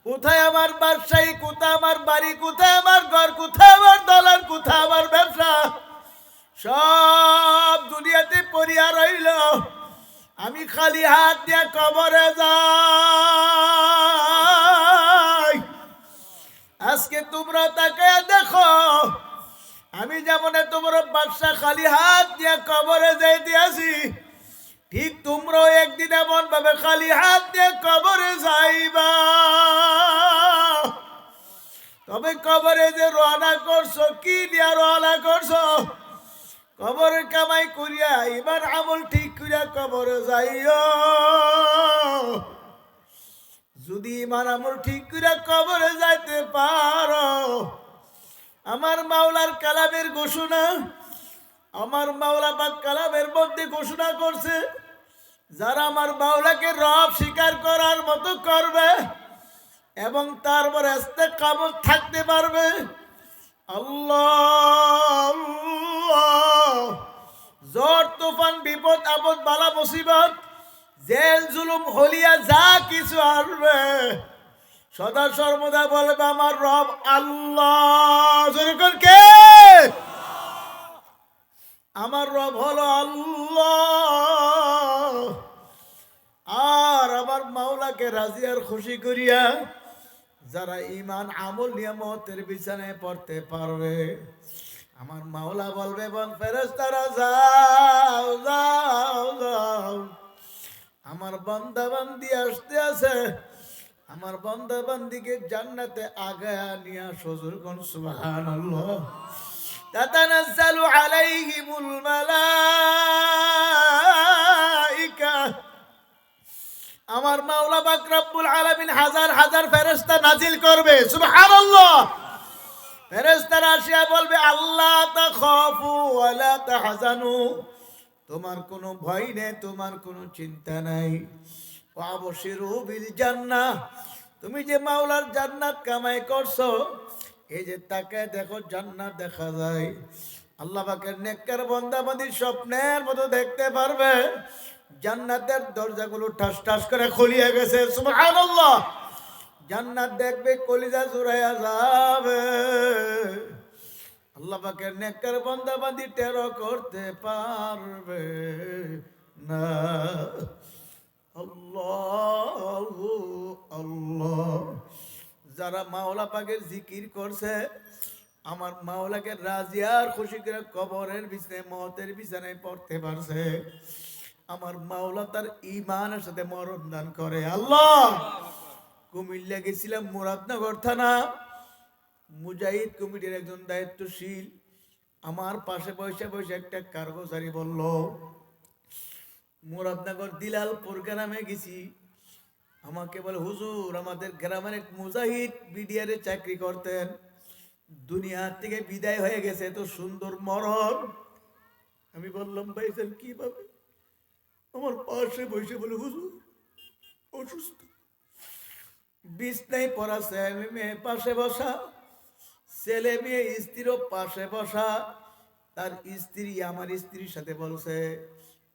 কোথায় আমার ব্যবসায়ী, কোথায় আমার বাড়ি, কোথায় আমার ঘর, কোথায় আমার ডলার, কোথায় আমার ব্যবসা? সব দুনিয়াতে পড়িয়া রইল। আমি খালি হাত দিয়ে কবরে যাই। আজকে তোমরা তাকে দেখো, আমি যেমন তোমরা ব্যবসা খালি হাত দিয়ে কবরে যাই দিয়েছি, ঠিক তোমরাও একদিন এমন ভাবে খালি হাত দিয়ে কবরে যাইবা। তবে কবরে যে রওনা করছো, কি দিয়ে রওনা করছো? কবরের কামাই করিয়া এবার আমল ঠিক করিয়া কবরে যাইও। যদি ইমান আমল ঠিক করিয়া কবরে যাইতে পারো, আমার মাওলার কালামের ঘোষণা, আমার মাওলা পাক কালামের মধ্যে ঘোষণা করছে, যারা আমার মাওলাকে রব স্বীকার করার মতো করবে এবং তারপরে ইস্তেকামত থাকতে পারবে, আল্লাহ ঝড় তুফান বিপদ আপদ বালা মুসিবত জেল জুলুম হলিয়া যা কিছু আসবে, সদা সর্বদা বলবে আমার রব আল্লাহ। যেরকম কে? আমার রব হলো আল্লাহ। আর আমার মাওলাকে রাজি আর খুশি করিয়া যারা ইমান আমল নিয়ামতের বিছানায় পড়তে পারবে, আমার মাওলা বলবে এবং ফেরেশতারা যাও যাও যাও, আমার বান্দা বান্দি আসতে আছে, আমার বান্দা বান্দিকে জান্নাতে আগায়া নিয়া সজুর কোন সুবহানাল্লাহ। তাতানাজ্জালু আলাইহিমুল মালাইকা, আমার মাওলা পাক রব্বুল আলামিন হাজার হাজার ফেরেশতা নাজিল করবে, সুবহানাল্লাহ। ফেরেশতারা আসিয়া বলবে আল্লাহ তাখাফু ওয়া লা তাহজানু, তোমার কোনো ভয় নেই, তোমার কোনো চিন্তা নাই। ওয়া আবশিরু বিল জান্নাহ, তুমি যে মাওলার জান্নাত কামাই করছো, এই যে তাকায় দেখো জান্নাত দেখা যায়। আল্লাহ পাকের নেককার বান্দা বান্দি স্বপ্নের মতো দেখতে পারবে জান্নাতের দরজাগুলো ঠাস ঠাস করে খুলিয়ে গেছে, সুবহানাল্লাহ। জান্নাত দেখবে কলিজা জুড়াইয়া যাবে। আল্লাহ পাকের নেককার বান্দা বান্দি টেরো করতে পারবে না। আল্লাহু আল্লাহ। যারা মাওলা পাকের জিকির করছে, আমার মাওলাকে রাজি আর খুশি করে কবরের বিছানায় মওতের বিছানায় পড়তে পারছে, আমার মাওলা তার ঈমানের সাথে মরণ দান করে। আল্লাহ। কুমিল্লা গেছিলাম, মুরাদনগর থানা, মুজাহিদ কমিটির একজন দায়িত্বশীল আমার পাশে বসে বসে একটা কারগোজারি বলল, মুরাদনগর দিলালপুর গ্রামে গেছি, আমাকে বলে হুজুর আমাদের গ্রামের এক মুজাহিদ বিডিআরে চাকরি করতেন, দুনিয়া থেকে বিদায় হয়ে গেছে, তো সুন্দর মরণ। আমি বললাম ভাই স্যার কিভাবে? আমার পাশে বসে বলে হুজুর অসুস্থ, বিছনায় পড়া ছেলে মেয়ে পাশে বসা, ছেলে মেয়ে স্ত্রীও পাশে বসা। তার স্ত্রী আমার স্ত্রীর সাথে বলছে,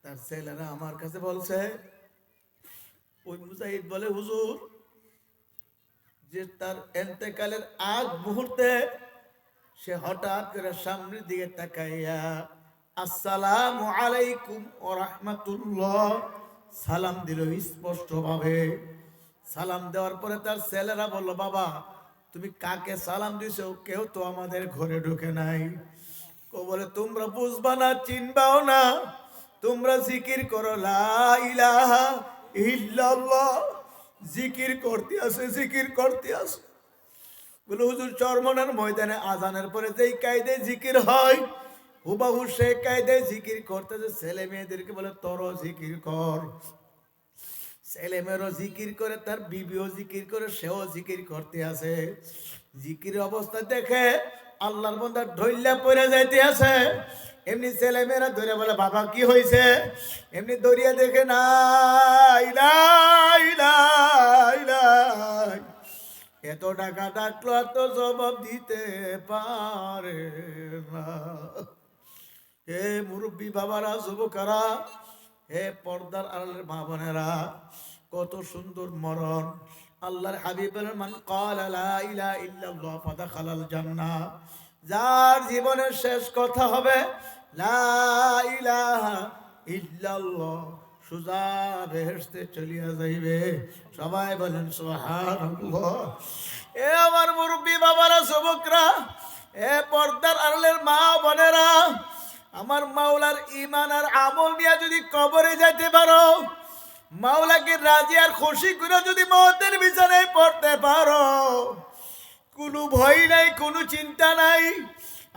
তার ছেলেরা আমার কাছে বলছে। ওই মুজাহিদ বলে হুজুর, যে তার এন্তেকালের আগ মুহূর্তে সে হঠাৎ করে সামনের দিকে তাকাইয়া আসসালামু আলাইকুম ওয়া রাহমাতুল্লাহ সালাম দিল স্পষ্ট ভাবে। সালাম দেওয়ার পরে তার ছেলেরা বলল, বাবা তুমি কাকে সালাম দিছো? কেউ তো আমাদের ঘরে ঢুকে নাই। ও বলে তোমরা বুঝবা না, চিনবাও না, তোমরা জিকির করো লা ইলাহা ইল্লাল্লাহ। জিকির করতে আসে, জিকির করতে আসে। বলে হুজুর চরমনার ময়দানে আজানের পরে যেই কায়দায় জিকির হয়, হুবাহু সে কায়দায় জিকির করতেছে। ছেলে মেয়েদেরকে বলে তোরও জিকির কর। ছেলে মেয়েরও জিকির করে, তার বিবিও জিকির করে, সেও জিকির করতে আছে। জিকিরের অবস্থা দেখে আল্লাহর বান্দা ঢইলা পড়ে যাইতে আছে। এমনি ছেলে মেয়েরা ধরে বলে বাবা কি হয়েছে? এমনি দরিয়া দেখে নাই নাই নাই নাই, এত টাকা ডাকলো আর তো জবাব দিতে পারে না। হে মুরব্বী বাবারা, যুবকেরা, হে পর্দার আড়ালের মা বোনেরা, কত সুন্দর মরণ, আল্লাহর হাবিব বলেন, মান ক্বালা লা ইলাহা ইল্লাল্লাহ ফাদাখালাল জান্নাহ, যার জীবনের শেষ কথা হবে লা ইলাহা ইল্লাল্লাহ, সুজা বেহেশতে চলিয়া যাইবে। সবাই বলেন সুবহানাল্লাহ। এ আমার মুরব্বী বাবারা, যুবকরা, এ পর্দার আড়ালের মা বোনেরা, আমার মাওলার ঈমান আর আমল নিয়ে যদি কবরে যাইতে পারো, মাওলাকে রাজি আর খুশি করে যদি মওতের বিছানায় পড়তে পারো, কোনো ভয় নাই, কোনো চিন্তা নাই।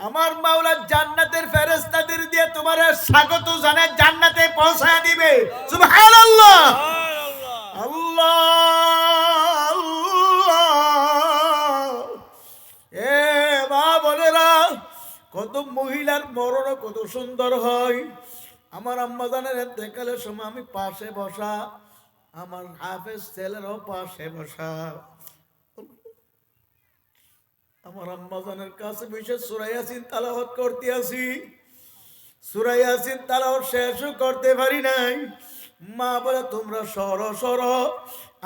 আমার মাওলা জান্নাতের ফেরেশতাদের দিয়ে তোমার স্বাগত জানায় জান্নাতে পৌঁছায় দিবে। সুবহানাল্লাহ, আল্লাহ আল্লাহ। এ মা বোনেরা, কত মহিলার মরণ কত সুন্দর হয়। আমার আম্মা জানের ইন্তেকালের সময় আমি পাশে বসা, আমার হাফেজ ছেলেরও পাশে বসা। আমার আম্মা জানের কাছে বসে সূরা ইয়াসিন তেলাওয়াত করতে আছি। সূরা ইয়াসিন তেলাওয়াত শেষও করতে পারি নাই। মা বলে, তোমরা সরো সরো,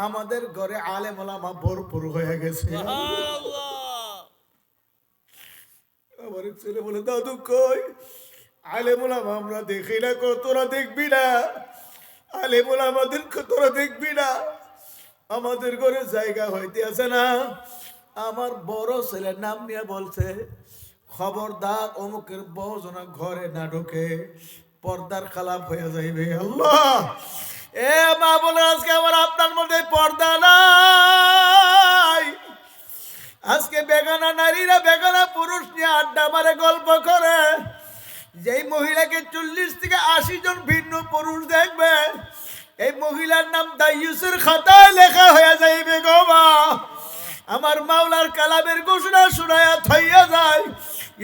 আমাদের ঘরে আলেম ওলামা ভরপুর হয়ে গেছে। আমার ছেলে বলে, দাদু কই আলেম ওলামা আমরা দেখি না, তোরা দেখবি না? আলেম ওলামাদেরকে তোরা দেখবি না? আমাদের ঘরে জায়গা হইতে আছে না। আমার বড় ছেলের নাম নিয়ে বলছে, খবরদার অমুকের বহুজনা ঘরে না ঢুকে, পর্দার খালাপ হয়ে যাইবে। আল্লাহ, এ মা বলে, আজকে আমার আপনার মধ্যে পর্দা নাই। আজকে বেগানা নারীরা বেগানা পুরুষ নিয়ে আড্ডা মারে, গল্প করে। যেই মহিলাকে 40 থেকে 80 জন ভিন্ন পুরুষ দেখবে, এই মহিলার নাম দায়ুসের খাতায় লেখা হয়ে যাইবে গো মা। আমার মাওলার কালামের ঘোষণা শুনায়া থইয়া যায়,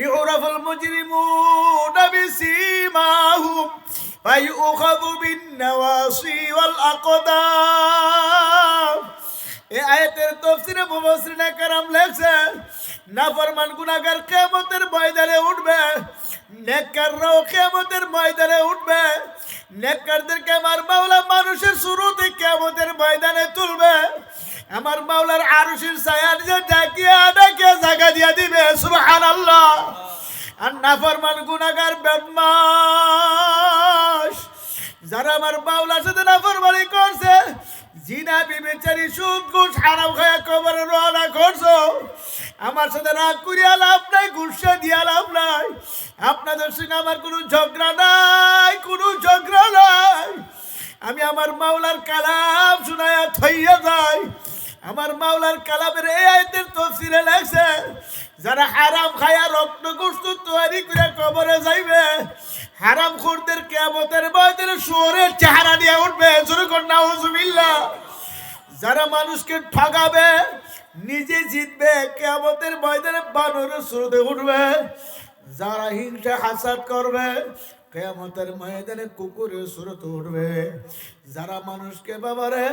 ইউরাফুল মুজরিমুনা বিসীমাহুম ফায়ুখাযু বিন-নাওয়াসি ওয়াল আকদাম। এই আয়াতের তাফসীরে মুফাসসিরিনে কেরাম লেখছে, নাফরমান গুনাহগার কিয়ামতের ময়দানে উঠবে, নেককাররাও কিয়ামতের ময়দানে উঠবে। নেককারদেরকে আমার মাওলা মানুষের শুরুতে কিয়ামতের ময়দানে তুলবে। আমার মাওলার আরশের ছায়ার যে ডাকিয়া ডাকিয়া জায়গা দিয়া দিবে। সুবহানাল্লাহ। আর নাফরমান গুনাহগার বদমাশ যারা আমার মাওলার সাথে নাফরমানি করছে, জিনা বিবেচারি সুদ ঘুষ হারাম খায়া কবরে রওনা করছো, আমার সাথে রাগ করিয়া লাভ নাই, গুসা দিয়া লাভ নাই। আপনাদের সঙ্গে আমার কোনো ঝগড়া নাই, কোনো ঝগড়া নাই। আমি আমার মাওলার কালাম শুনায়া থইয়া যাই। আমার মাওলার কালামের এই আয়াতের তাফসীরে লেখছে, যারা হারাম খায়া রক্ত গোশত তৈরি করে কবরে যাইবে, হারাম খোরদের কিয়ামতের ময়দানে শুয়োরের চেহারা নিয়ে উঠবে। জোরে কর নাউজুবিল্লাহ। যারা মানুষকে ঠকাবে, নিজে জিতবে, কিয়ামতের ময়দানে বানরের সুরতে উঠবে। যারা হিংসা হাসাদ করবে, কিয়ামতের ময়দানে কুকুরের সুরতে উঠবে। যারা মানুষকে বাবারে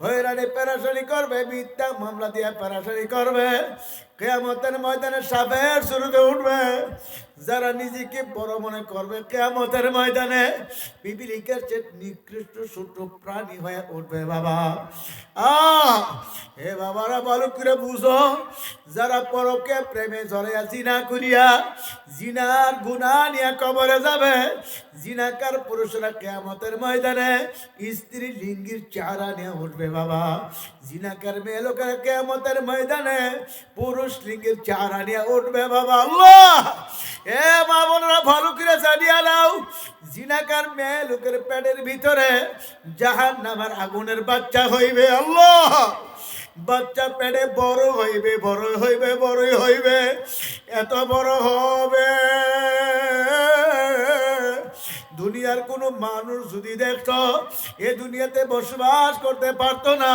হয়রানি পেরেশানি করবে, মিথ্যা মামলা দিয়ে পেরেশানি করবে, কিয়ামতের ময়দানে সাপের সুরতে উঠবে। যারা নিজেকে বড় মনে করবে, কিয়ামতের ময়দানে পিপিলিকার চেয়ে নিকৃষ্ট ছোট প্রাণী হয়ে উঠবে। বাবা হে বাবারা, ভালো করে বুঝো, যারা পরকে প্রেমে জড়াইয়া জিনা করিয়া জিনার গুনাহ নিয়ে কবরে যাবে, জিনাকার পুরুষরা কিয়ামতের ময়দানে স্ত্রী লিঙ্গের চেহারা নিয়ে উঠবে। বাবা, জিনাকার মেয়ে লোকেরা কিয়ামতের ময়দানে পুরুষ লিঙ্গের চেহারা নিয়ে উঠবে। বাবা, আল্লাহ এ মা বোনেরা, ভালো করে জানিয়া নাও, জিনাকার মেয়ে লোকের পেটের ভিতরে জাহান্নামের আগুনের বাচ্চা হইবে। আল্লাহ, বাচ্চা পেটে বড় হইবে, বড় হইবে, বড়ই হইবে, এত বড় হবে দুনিয়ার কোন মানুষ যদি দেখতো এ দুনিয়াতে বসবাস করতে পারতো না।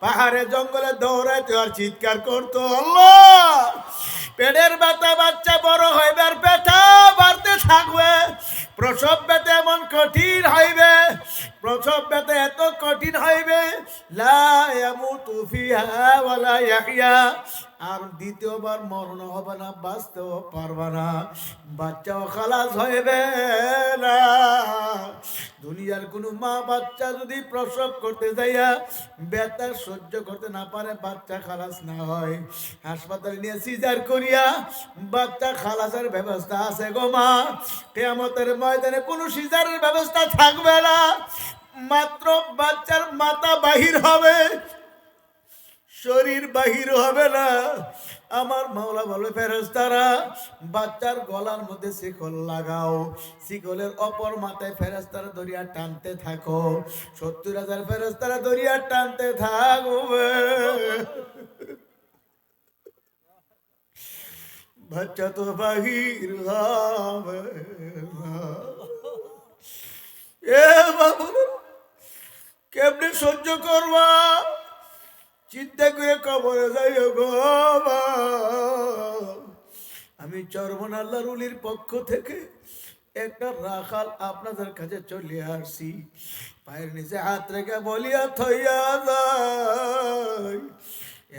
পাহাড়ে জঙ্গলে দৌড়াইতে আর চিৎকার করতো। আল্লাহ, পেটের ব্যথা বাচ্চা বড় হইবে আর ব্যথা বাড়তে থাকবে, প্রসব ব্যথা এমন কঠিন হইবে, প্রসব ব্যথা এত কঠিন হইবে, লা ইয়ামুতু ফিহা ওয়ালা ইয়াহইয়া, আর দ্বিতীয়বার মরণ হবে না, বাঁচতেও পারবে না, বাচ্চাও খালাস হইবে না। দুনিয়ার কোনো মা বাচ্চা যদি প্রসব করতে যাইয়া ব্যথা সহ্য করতে না পারে, বাচ্চা খালাস না হয়, হাসপাতালে নিয়ে সিজার করিয়া বাচ্চা খালাসের ব্যবস্থা আছে গো মা। কিয়ামতের ময়দানে কোনো সিজারের ব্যবস্থা থাকবে না, মাত্র বাচ্চার মাথা বাহির হবে, শরীর বাহির হবে না। আমার মাওলা বলে, ফেরেশতারা বাচ্চার গলার মধ্যে শিকল লাগাও, শিকলের অপর মাথায় ফেরেশতারা দড়িয়া টানতে থাকো, 70,000 ফেরেশতারা দড়িয়া টানতে থাকবে। বাচ্চা তো বাহির হবে না। এ বাবা, কেমনে সহ্য করবা? চিন্তা করে কবরে যাইও গো। আমি চরমন আল্লাহর ওলির পক্ষ থেকে একটা রাখাল আপনাদের কাছে চলে আসছি, পায়ের নিচে হাত রেখে বলিয়া থইয়া যায়,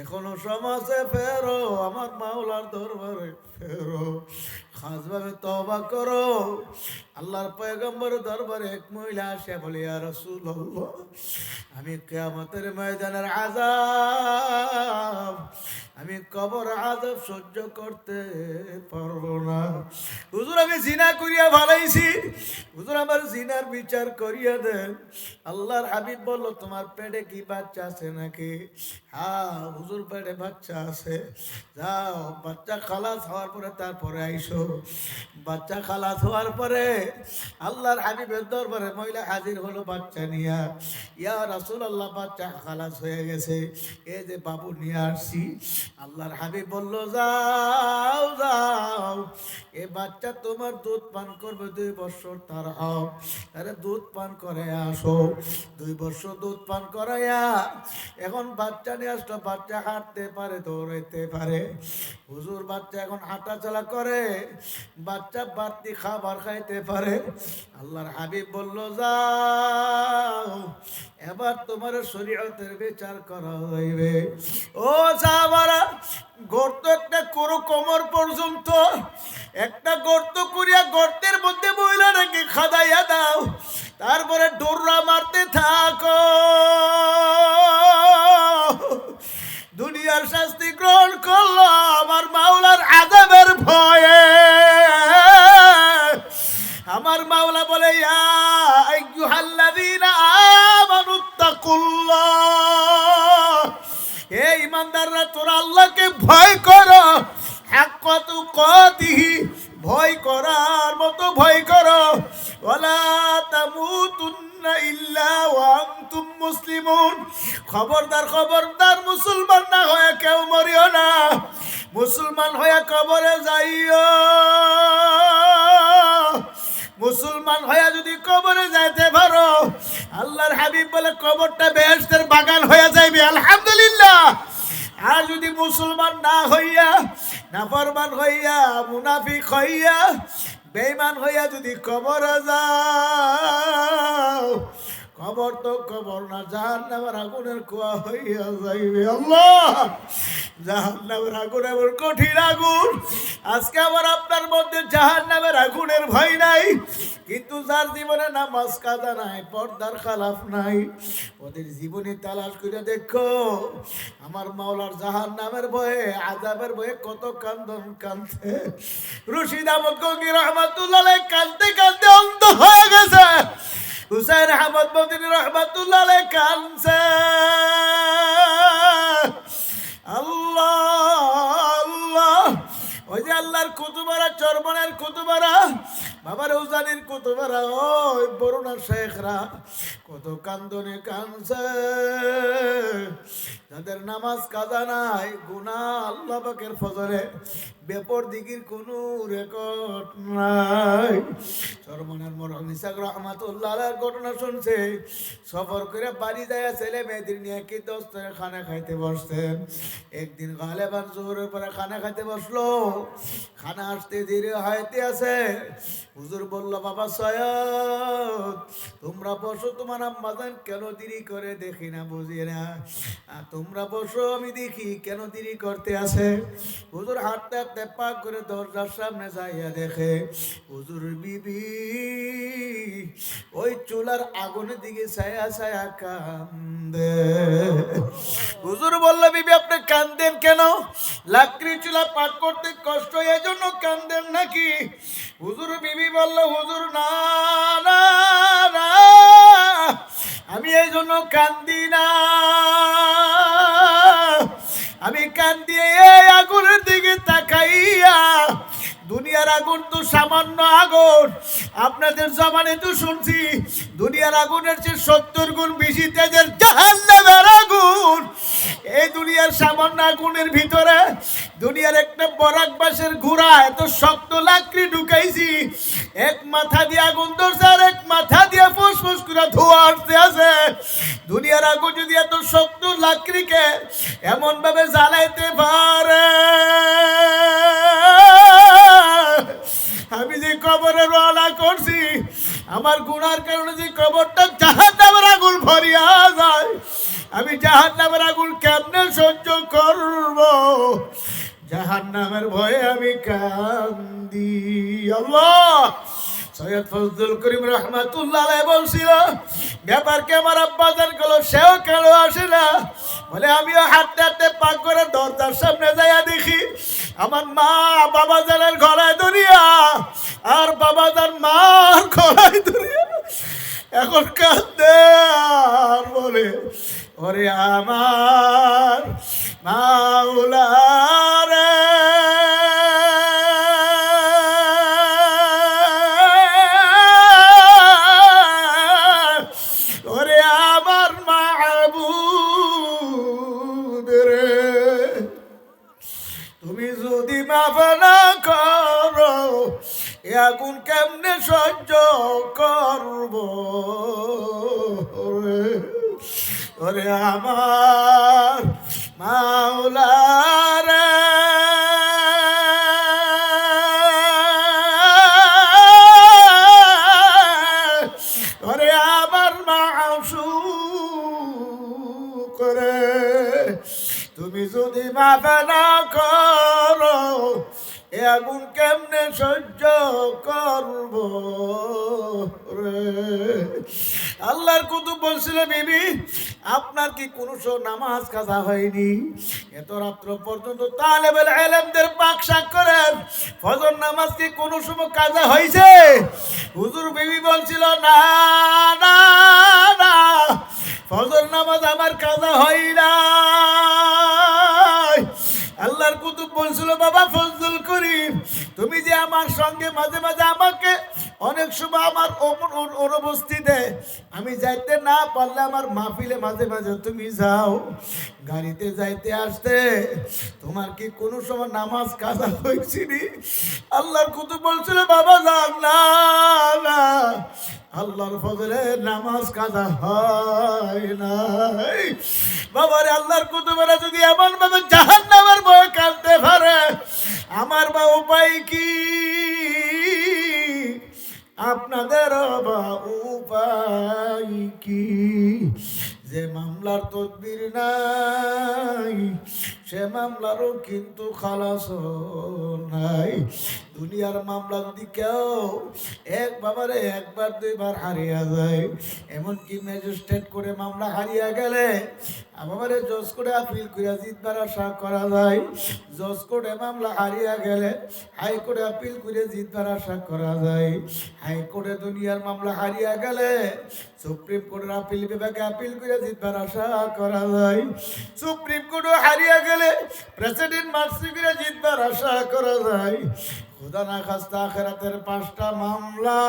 এখনো সমাজে ফেরো, আমার মাওলার দরবারে ফেরো, খাসভাবে তওবা করো। আল্লাহর পয়গম্বরের দরবারে এক মহিলা আসে বলে, ইয়া রাসূলুল্লাহ, আমি কিয়ামতের ময়দানের আযাব, আমি কবর আযাব সহ্য করতে পারবো না। হুজুর, আমি জিনা করিয়া ভালাইছি, হুজুর আমার জিনার বিচার করিয়া দেন। আল্লাহর হাবিব বলল, তোমার পেটে কি বাচ্চা আছে নাকি? হ্যাঁ হুজুর, পেটে বাচ্চা আছে। যাও, বাচ্চা খালাস হওয়ার পরে তারপরে আইসো। বাচ্চা খালাস হওয়ার পরে আল্লাহর হাবিবের দরবারে মহিলা হাজির হলো বাচ্চা নিয়া। ইয়া রাসূলুল্লাহ, বাচ্চা খালাস হয়ে গেছে, এই যে বাবু নিয়ে আসছি। আল্লাহর হাবিব বলল, যাও যাও, এ বাচ্চা তোমার দুধ পান করবে 2 বছর, তার হও, আরে দুধ পান করে আসো। 2 বছর দুধ পান করাইয়া এখন বাচ্চা নিয়ে আসলো, বাচ্চা হাঁটতে পারে, দৌড়াইতে পারে। হুজুর, বাচ্চা এখন হাঁটা চলা করে, বাচ্চা বাড়তি খাবার খাইতে পারে। আল্লাহর হাবিব বলল, যাও, এবার তোমার শরীয়তের বিচার করা হইবে। ও সাহাবারা, গর্ত একটা করো কোমর পর্যন্ত, একটা গর্ত করিয়া গর্তের মধ্যে মহিলাটাকে খাদাইয়া দাও, তারপরে ডোররা মারতে থাকো। দুনিয়ার শাস্তি গ্রহণ করলো আমার মাওলার আযাবের ভয়ে। আমার মাওলা বলে, ইয়া আইয়ুহাল্লাযীনা আমানুত্তাকুল্লাহ, হে ঈমানদাররা, তোরা আল্লাহকে ভয় করো, হাক্কা তুকাতিহি, ভয় করার মতো ভয় করো, ওয়ালা তামুতুন্না ইল্লা ওয়া আনতুম মুসলিমুন, খবরদার খবরদার, মুসলমান না হয়ে কেউ মরিও না, মুসলমান হয়ে কবরে যাইও। মুসলমান হয়ে যদি কবরে যাইতে পারো, আল্লাহর হাবিব বলে কবরটা বেহেশতের বাগান হয়ে যাইবে, আলহামদুলিল্লাহ। আর যদি মুসলমান না হইয়া, নাফরমান হইয়া, মুনাফিক হইয়া, বেঈমান হইয়া যদি কবরে যাও, কবর তো কবর না, জাহান্নামের আগুনের কুয়া হইয়া যাইবে। আল্লাহ, জাহান্নামের আগুন এমন কঠিন আগুন। আজকে আবার আপনার মধ্যে জাহান্নামের আগুনের ভয় নাই, কিন্তু যার জীবনে নামাজ কাজা নাই, পর্দার খালাফ নাই, ওদের জীবনে তালাশ করে দেখো আমার মাওলার জাহান্নামের ভয়ে, আযাবের ভয়ে কত কান্দন কান্দে। রশিদ আহমদ গঙ্গি রহমাতুল্লাহ আলাইহি কান্দতে কান্দতে অন্ধ হয়ে গেছে। হুসাইন আহমদ মদিনী রহমাতুল্লাহ আলাইহি কান্দছে। আল্লাহ আল্লাহ, ওই যে আল্লাহর কুতুবারা, চরমনের কুতুবারা, বাবার উজানির কুতুবারা, ওই বরুণা শেখরা কত কান্দনে কানছে। যাদের নামাজ কাজা নাই, গুনাহ আল্লাহ পাকের ফজরে বেপর দিগির কোনো রেকর্ড নাই। সরমনের মরহুম ইসাক রহমাতুল্লাহ আলাইহির ঘটনা শুনছে, সফর করে বাড়ি যায় ছেলে মেয়েদের নিয়ে কি দোস্তের খানা খাইতে বসতেন। একদিন গালেবান জোহরের পরে খানা খাইতে বসলো, খানা আসতে দেরি হইতে আছে। হুজুর বলল, বাবা সৈয়দ তোমরা বসো, তোমার আম্মাজান কেন দেরি করে দেখি না, বুঝি না, তোমরা বসো আমি দেখি কেন দেরি করতে আছে। হুজুর হাঁটতে হাঁটতে পাক করে দরজার সামনে যাইয়া দেখে হুজুর বিবি ওই চুলার আগুনের দিকে ছায়া ছায়া কান্দে। হুজুর বলল, বিবি আপনি কান্দেন কেন? লাকড়ি চুলা পাক করতে কষ্ট এই জন্য কান্দেন নাকি? হুজুর বিবি বলল, হুজুর না না না, আমি এই জন্য কান্দি না, আমি কান্দি এই আগুনের দিকে তাকাইয়া। দুনিয়ার আগুন তো সামান্য আগুন, আপনাদের জমানে তো শুনছি দুনিয়ার আগুনের চেয়ে 70 গুণ বেশি তেজের জাহান্নামের আগুন। এই দুনিয়ার সামান্য আগুনের ভিতরে দুনিয়ার একটা বরাক বাঁশের ঘোড়া এত শক্ত লাকড়ি ঢুকাইছি, এক মাথা দিয়ে আগুন ধরছে আর এক মাথা দিয়ে ফুসফুস করে ধোঁয়া আসতে আছে। দুনিয়ার আগুন যদি এত শক্ত লাকড়িকে এমন ভাবে জ্বালাইতে পারে, আমি যে কবরে রওনা করছি, আমার গুনার কারণে যে কবরটা জাহান্নামের আগুন ভরিয়া যায়, আমি জাহান্নামের আগুন কেমনে সহ্য করব? জাহান্নামের ভয়ে আমি কান্দি। আল্লাহ সৈয়দ ফজলুল করিম রহমাতুল্লাহ আলাইহি বলছিল, ব্যাপারকে আমার আব্বা জান গেল, সেও কেন আসে না? বলে আমিও হাঁটতে হাঁটতে পাক করে দরজার সামনে যাইয়া দেখি আমার মা বাবা জানের গলায় ধরিয়া আর বাবা জান মার গলায় ধরিয়া এখন কাঁদে আর বলে, ওরে আমার মাওলা রে, ওরে আমার মাহবুব রে, তুমি যদি মাফ না করো এ আগুন কেমনে সহ্য করব? ওরে আমার মাওলা রে, ওরে আমার মাশুক রে, তুমি যদি মাফ না করো এ আগুন কেমনে সহ্য করব রে? আল্লাহর কুতুব বলছিল, বিবি আপনার কি কোনো নামাজ কাজা হয়নি? এত রাত্র পর্যন্ত তালেবেল ইলমদের পাকশাক করেন, ফজর নামাজ কি কোনো সময় কাজা হয়েছে? হুজুর বিবি বলছিল, না না না, ফজর নামাজ আমার কাজা হয় না। আল্লাহর কুতুব বলছিল, বাবা ফজলুল করিম তুমি যে আমার সঙ্গে মাঝে মাঝে আমাকে অনেক সময় আমার অনুপস্থিতে আমি যাইতে না পারলে আমার মাহফিলে মাঝে মাঝে তুমি যাও, গাড়িতে যাইতে আসতে, তোমার কি কোনো সময় নামাজ কাজা হয়েছিল? আল্লাহর কুতুব বলছিল, বাবা যান না না, আল্লাহর ফজলে নামাজ কাজা হয় না। বাবারে আল্লাহর কুতুবেরা যদি এমন ভাবে জাহান্নামের ভয়ে কাঁদতে পারে, আমার বা উপায় কি? আপনাদের বা উপায় কি? যে মামলার তদবির নাই সে মামলারও কিন্তু খালাস নাই। দুনিয়ার মামলা যদি কেউ একবার দুইবার হারিয়ে যায়, এমনকি ম্যাজিস্ট্রেট করে মামলা হারিয়ে গেলে বাবারে জজ করে আপিল করে জিতবার আশা করা যায়। জজ কোর্টে মামলা হারিয়ে গেলে হাইকোর্টে আপিল করে জিতবার আশা করা যায়। হাইকোর্টে দুনিয়ার মামলা হারিয়ে গেলে সুপ্রিম কোর্টের আপিল বিভাগে আপিল করে জিতবার আশা করা যায়। সুপ্রিম কোর্টে হারিয়ে গেলে প্রেসিডেন্ট মার্সি করে জিতবার আশা করা যায়। খোদা না খাস্তা আখিরাতের 5টা মামলা,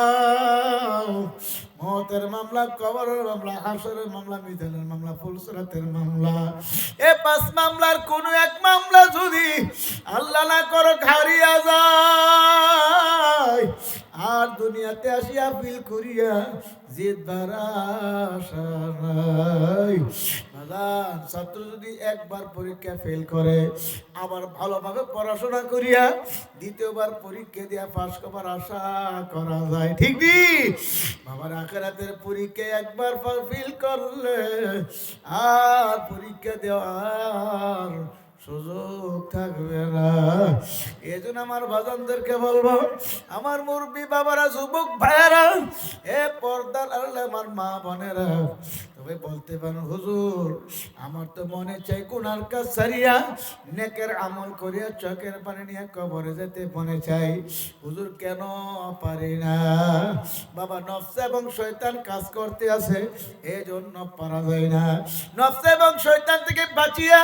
মওতের মামলা, কবরের মামলা, হাসরের মামলা, মিজানের মামলা, ফুলসিরাতের মামলা। এই 5 মামলার কোন এক মামলা যদি আল্লাহ না করো হারিয়া যায়, আর দুনিয়াতে আসিয়া ফিল করিয়া জিতবার আশা নাই। ছাত্র যদি একবার পরীক্ষা ফেল করে, আবার ভালোভাবে পড়াশোনা করিয়া দ্বিতীয়বার পরীক্ষা দিয়া পাস করবার আশা করা যায়, ঠিক নি? বাবার আখিরাতের পরীক্ষা একবার ফেল করলে আর পরীক্ষা দেওয়ার সুযোগ থাকবে না। এজন্য আমার বাজানদেরকে বলবো, আমার মুরব্বী বাবারা, যুবক ভাইয়েরা, এ পর্দার আড়ালে আমার মা বোনেরা, তবে বলতে পারেন হুজুর আমার তো মনে চাই গুনার কাজ ছাড়িয়া নেকের আমল করিয়া চোখের পানি নিয়ে কবরে যেতে মনে চাই, হুজুর কেন পারি না? বাবা, নফস এবং শয়তান কাজ করতে আছে, এজন্য পারা যায় না। নফস এবং শয়তান থেকে বাঁচিয়া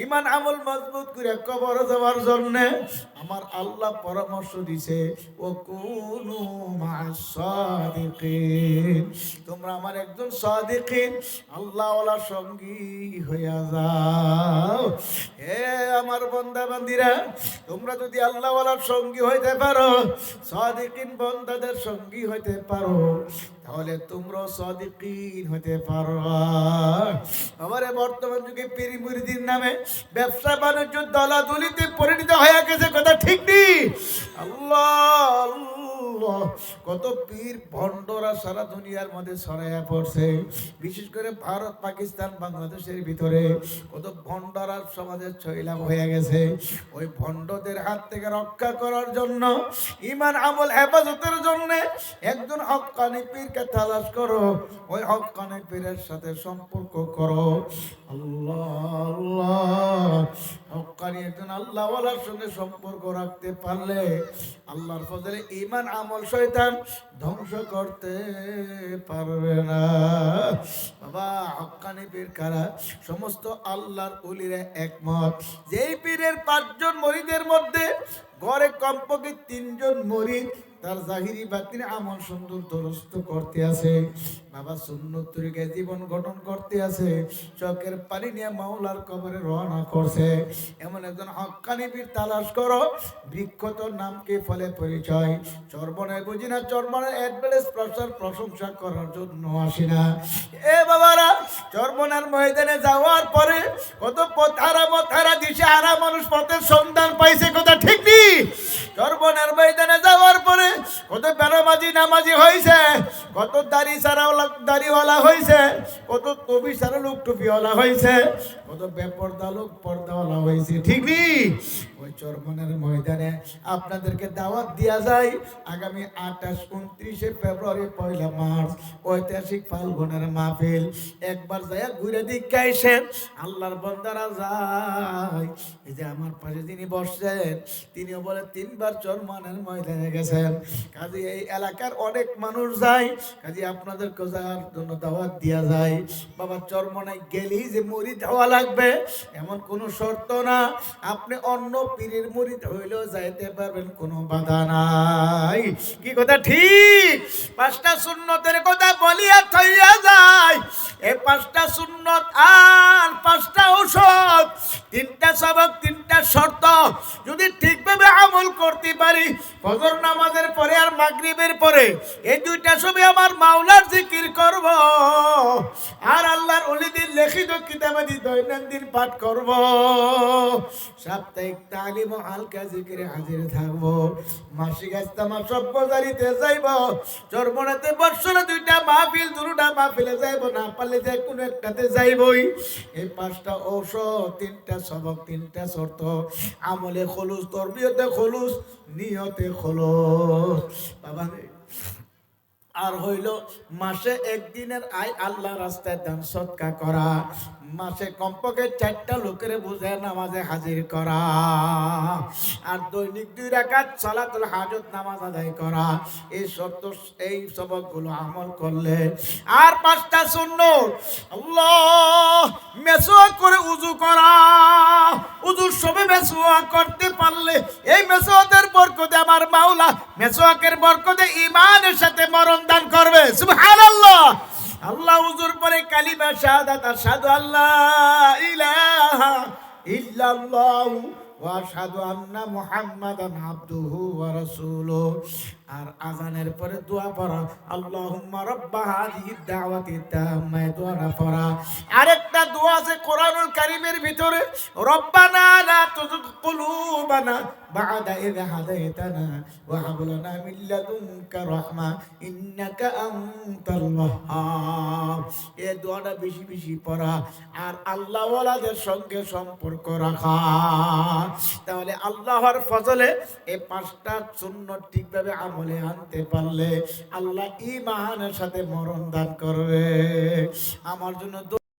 ঈমান আমল মজবুত করে কবরে যাওয়ার জন্য আমার আল্লাহ পরামর্শ দিছে, ও কুনু মা'আস সাদিকিন, তোমরা আমার একজন সাদিকিন আল্লাহওয়ালা সঙ্গী হইয়া যাও। হে আমার বান্দা বান্দীরা, তোমরা যদি আল্লাহওয়ালার সঙ্গী হইতে পারো, সাদিকিন বান্দাদের সঙ্গী হইতে পারো, তাহলে তোমরাও সাদিকিন হইতে পারো। আমারে বর্তমান যুগে পীর মুরিদির নামে ব্যবসা বাণিজ্য দলাদলিতে পরিণত হয়ে গেছে, কথা ঠিক নেই? আল্লাহ কত পীর ভণ্ডরা সারা দুনিয়ার মধ্যে ছড়াইয়া পড়ছে, বিশেষ করে ভারত, পাকিস্তান, বাংলাদেশের ভিতরে কত ভণ্ডরা সমাজের ছয়লাভ হয়ে গেছে। ওই ভণ্ডদের হাত থেকে রক্ষা করার জন্য, ঈমান আমল হেফাজতের জন্য একজন হক্কানি পীরকে তালাশ করো, ওই হক্কানি পীরের সাথে সম্পর্ক করো। আল্লাহ হক্কানি একজন আল্লাহওয়ালার সঙ্গে সম্পর্ক রাখতে পারলে আল্লাহর ফজলে ঈমান আমল শয়তান ধ্বংস করতে পারবে না। বাবা, হক্কানি পীর কারা? সমস্ত আল্লাহর ওলিরা একমত, যেই পীরের 5 জন মুরিদের মধ্যে গড়ে কমপক্ষে 3 জন মুরিদ তার জাহিরি বাতিন আমল সুন্দর দুরস্ত করতে আছে, বাবা সুন্নত তরিকায় জীবন গঠন করতে আছে, চোখের পানি নিয়ে মাওলার কবরে রওনা করছে, এমন একজন হক্কানি পীর তালাশ করো। বৃক্ষ তোর নাম কি, ফলে পরিচয়, চর্বনায় বুঝি না, চর্বনায় অ্যাডভারেজ প্রচার প্রশংসা করার জন্য আসি না। এ বাবারা, চর্বনার ময়দানে যাওয়ার পরে কত পথহারা মতহারা দিশে হারা মানুষ পথের সন্ধান পাইছে, কথা ঠিক নেই? চর্বনার ময়দানে যাওয়ার পরে কত বেনামাজি নামাজি হয়েছে, কত দাড়িওয়ালা হয়েছে, কত টুপি সারা লোক টুপিওয়ালা হয়েছে, কত বেপর্দা লোক পর্দাওয়ালা হয়েছে, ঠিক নেই? ওই চরমনের ময়দানে আপনাদেরকে দাওয়াত দেওয়া যায় আগামী 28, 29 ফেব্রুয়ারি, 1 মার্চ ঐতিহাসিক ফাল্গুনের মাহফিল। একবার যায় ঘুরে দিকে আইসেন, আল্লাহর বান্দারা যায়। এই যে আমার পাশে যিনি বসছেন, তিনিও বলে 3 বার চরমনের ময়দানে গেছেন। কাজে এই এলাকার অনেক মানুষ যায়, কাজে আপনাদেরকে যাওয়ার জন্য দাওয়াত দেওয়া যায়। বাবা, চরমনায় গেলেই যে মুরিদ হওয়া লাগবে এমন কোনো শর্ত না, আপনি অন্য পীরের মুরিদ হইলেও যাইতে পারবেন, কোনো বাধা নাই। কি কথা ঠিক? 5টা সুন্নতের কথা বলিয়া থইয়া যায়। এই 5টা সুন্নত আর 5টা ঔষধ, 3টা সবক, 3টা শর্ত যদি ঠিকভাবে আমল করতে পারি, ফজর নামাজের পরে আর মাগরিবের পরে এই 2টা সময় আমার মাওলার জিকির করব, আর আল্লাহর ওলিদের লিখিত কিতাবাদি দৈনন্দিন পাঠ করব, সাপ্তাহিক তালিম ও হালকা জিকিরে হাজির থাকব, মাসিক ইজতেমা সভ্যজারিতে যাইব, চরমনাতে বৎসরে 2টা মাহফিল, 2টা মাহফিলে যাইব, না পারলে যে কোনো একটাতে যাইবই। এই 5টা ঔষধ, 3টা সবক, 3টা শর্ত, আমলে খলুস, তরবিয়তে খলুস, নিয়তে খলুস। বাবা, আর হইল মাসে 1 দিনের আয় আল্লাহ রাস্তায় দান সদকা করা, মাসে কমপক্ষে 4টা লোকের বুঝে নামাজে হাজির করা, আর দৈনিক 2 রাকাত সালাতুল হাজত নামাজ আদায় করা। এই শর্ত, এই সবকগুলো আমল করলে, আর 5টা সুন্নত, আল্লাহ, মেসওয়াক করে উযু করা। উযুর সময় মেসওয়াক করতে পারলে এই মেসওয়াকের বরকতে আমার মাওলা মেসওয়াকের বরকতে ঈমানের সাথে মরণ দান করবে। সুবহানাল্লাহ। আল্লাহ উযুর পরে কালিমা শাহাদাত, আশহাদু আল্লা ইলাহা ইল্লাল্লাহ ওয়া আশহাদু আন্না মুহাম্মাদান আবদুহু ওয়া রাসূলুহু। আর আজানের পরে দোয়া পড়া, আল্লাহুম্মা রাব্বা হাযিহিদ দাওয়াতি তাম্মা, দোয়াটা পড়া। আরেকটা দোয়া আছে কোরআনুল কারীমের ভিতরে, রব্বানা লা তুযিগ কুলুবানা বা'দা ইয হাদাইতানা ওয়া হাব লানা মিন লাদুনকা রাহমা ইন্নাকা আনতাল ওয়াহ্হাব। এই দোয়াটা বেশি বেশি পড়া, আর আল্লাহ ওয়ালাদের সঙ্গে সম্পর্ক রাখা। তাহলে আল্লাহর ফজলে এই 5টা সুন্নাত ঠিকভাবে আমলে আনতে পারলে আল্লাহ ঈমানের সাথে মরণ দান করবে। আমার জন্য